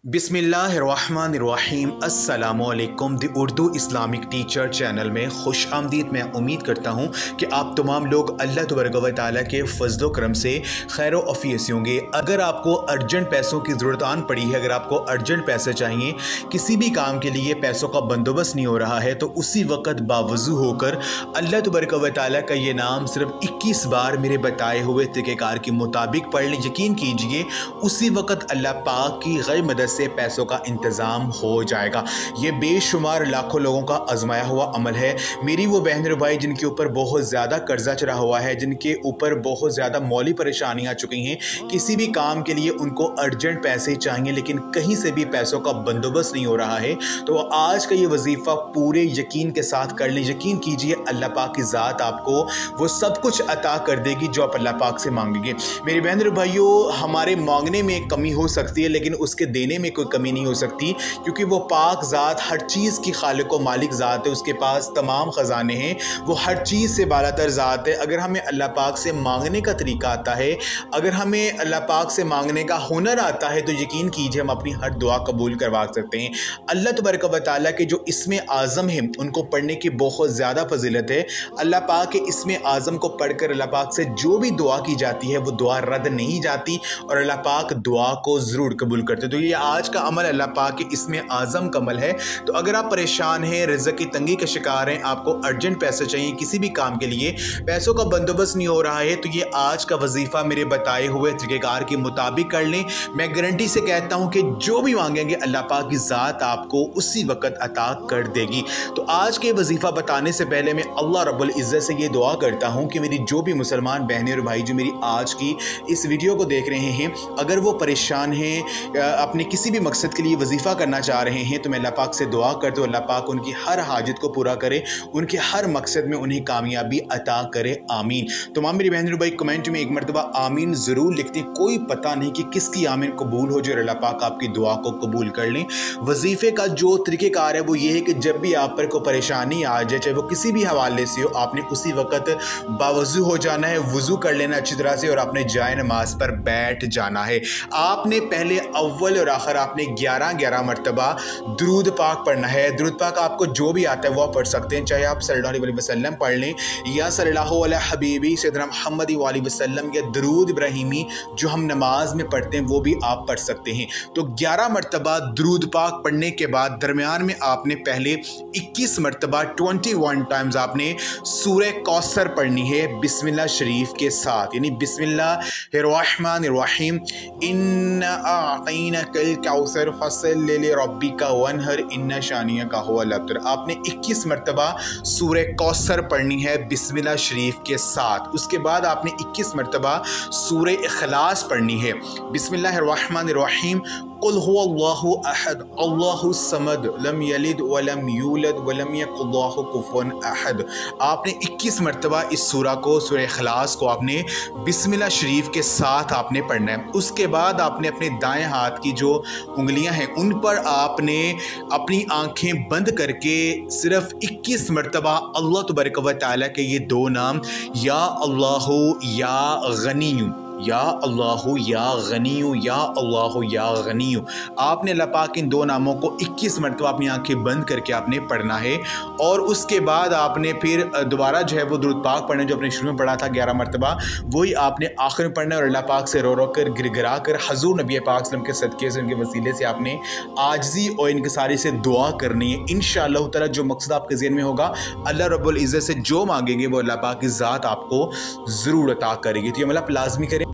बिस्मिल्लाहिर्रहमानिर्रहीम अस्सलामुअलैकुम the Urdu Islamic teacher channel में खुश आमदीद। मैं उम्मीद करता हूँ कि आप तमाम लोग अल्लाह तबारक व तआला के फ़ज़्ल करम से खैर अफ़ीस होंगे। अगर आपको अर्जेंट पैसों की ज़रूरत आन पड़ी है, अगर आपको अर्जेंट पैसे चाहिए, किसी भी काम के लिए पैसों का बंदोबस्त नहीं हो रहा है, तो उसी वक्त बावजू होकर अल्लाह तबारक व तआला का ये नाम सिर्फ 21 बार मेरे बताए हुए तरीक़ेकार के मुताबिक पढ़ लें। यकीन कीजिए उसी वक्त अल्लाह पाक की गैर मदद से पैसों का इंतज़ाम हो जाएगा। ये बेशुमार लाखों लोगों का आजमाया हुआ अमल है। मेरी वो बहन भाई जिनके ऊपर बहुत ज़्यादा कर्जा चढ़ा हुआ है, जिनके ऊपर बहुत ज़्यादा मौली परेशानियाँ आ चुकी हैं, किसी भी काम के लिए उनको अर्जेंट पैसे चाहिए लेकिन कहीं से भी पैसों का बंदोबस्त नहीं हो रहा है, तो आज का ये वजीफ़ा पूरे यकीन के साथ कर लें। यकीन कीजिए अल्लाह पाक की ज़ात आपको वो सब कुछ अता कर देगी जो आप अल्लाह पाक से मांगेंगे। मेरे बहन भाइयों, हमारे मांगने में कमी हो सकती है लेकिन उसके देने में कोई कमी नहीं हो सकती, क्योंकि वो पाक ज़ात हर चीज़ की खालिक व मालिक ज़ात है। उसके पास तमाम ख़जाने हैं, वो हर चीज़ से बालातर ज़ात है। अगर हमें अल्लाह पाक से मांगने का तरीका आता है, अगर हमें अल्लाह पाक से मांगने का हुनर आता है, तो यकीन कीजिए हम अपनी हर दुआ कबूल करवा सकते हैं। अल्लाह तबारक व तआला के जो इस्मे आज़म हैं उनको पढ़ने की बहुत ज़्यादा फजीलत है। अल्लाह पाक के इस्मे आज़म को पढ़कर अल्लाह पाक से जो भी दुआ की जाती है वो दुआ रद्द नहीं जाती और अल्लाह पाक दुआ को ज़रूर कबूल करते। तो ये आज का अमल अल्लाह पाक के इसमें आज़म का अमल है। तो अगर आप परेशान हैं, रिज़्क़ की तंगी के शिकार हैं, आपको अर्जेंट पैसे चाहिए, किसी भी काम के लिए पैसों का बंदोबस्त नहीं हो रहा है, तो ये आज का वजीफ़ा मेरे बताए हुए तरीक़ेकार के मुताबिक कर लें। मैं गारंटी से कहता हूँ कि जो भी मांगेंगे अल्लाह पाक की ज़ात आपको उसी वक्त अता कर देगी। तो आज के वजीफ़ा बताने से पहले मैं अल्लाह रब्बुल इज़्ज़त से ये दुआ करता हूँ कि मेरी जो भी मुसलमान बहनें और भाई जो मेरी आज की इस वीडियो को देख रहे हैं, अगर वो परेशान हैं, अपने किसी भी मकसद के लिए वजीफ़ा करना चाह रहे हैं, तो मैं अल्लाह पाक से दुआ करता हूँ अल्लाह पाक उनकी हर हाजत को पूरा करे, उनके हर मकसद में उन्हें कामयाबी अता करे। आमीन। तो मां मेरी बहन भाई कमेंट में एक मरतबा आमीन ज़रूर लिखते हैं। कोई पता नहीं कि किसकी आमीन कबूल हो, जो अल्लाह पाक आपकी दुआ को कबूल कर लें। वजीफ़े का जो तरीक़ेकार है वो ये है कि जब भी आप पर कोई परेशानी आ जाए, चाहे वो किसी भी हवाले से हो, आपने उसी वक्त बावजू हो जाना है, वज़ू कर लेना अच्छी तरह से और आपने जाए नमाज पर बैठ जाना है। आपने पहले अव्वल और आखिर आपने 11 मरतबा दुरूद पाक पढ़ना है। दुरूद पाक आपको जो भी आता है वो आप पढ़ सकते हैं, चाहे आप सल्लल्लाहु अलैहि वसल्लम पढ़ लें या सल्लल्लाहु अलैहि हबीबी सैयदना मुहम्मद वसल्लम या दुरूद इब्राहिमी जो हम नमाज में पढ़ते हैं वो भी आप पढ़ सकते हैं। तो 11 मरतबा दुरूद पाक पढ़ने के बाद दरमियान में आपने पहले 21 मरतबा 21 टाइम्स आपने सूरह कौसर पढ़नी है बिस्मिल्लाह शरीफ के साथ, यानी बिस्मिल्लाहिर्रहमानिर्रहीम इन्ना आतैनाकल कौसर फसल्लि लिरब्बिका वन्हर इन्ना शानिअका हुवल अब्तर। आपने 21 मरतबा सूरह कौसर पढ़नी है बिस्मिल्लाह शरीफ के साथ। उसके बाद आपने 21 मरतबा सूरह इखलास पढ़नी है बिस्मिल्लाहिर्रहमानिर्रहीम कुल हुवल्लाहु अहद अल्लाहु समद लम यलिद वलम यूलद वलम यकुल लहु कुफुवन अहद। आपने 21 मरतबा इस सूरा को, सूरह इखलास को आपने बिस्मिल्लाह शरीफ के साथ आपने पढ़ना है। उसके बाद आपने अपने दाएं हाथ की जो उंगलियां हैं उन पर आपने अपनी आंखें बंद करके सिर्फ 21 मरतबा अल्लाह तबारक व तआला के ये दो नाम या अल्लाहु या गनीयु, या अल्लाहु या गनीयु, या अल्लाहु या गनीयु, आपने अल्लाह पाक इन दो नामों को 21 मरतबा अपनी आंखें बंद करके आपने पढ़ना है। और उसके बाद आपने फिर दोबारा जो है वो दुरूद पाक पढ़ना, जो आपने शुरू में पढ़ा था 11 मरतबा, वही आपने आखिर में पढ़ना है और अल्लाह पाक से रो रो कर गिरगिरा कर हजूर नबी पाक सल्लल्लाहु अलैहि वसल्लम के सदक़े से, उनके वसीले से आपने आजिज़ी और इनकिसारी से दुआ करनी है। इंशाअल्लाह ताला जो मकसद आपके ज़हन में होगा अल्लाह रब्बुल इज़्ज़त से जो मांगेंगे वो अल्लाह पाक की ज़ात आपको ज़रूर अता करेगी। तो ये अमल आप लाज़मी करें।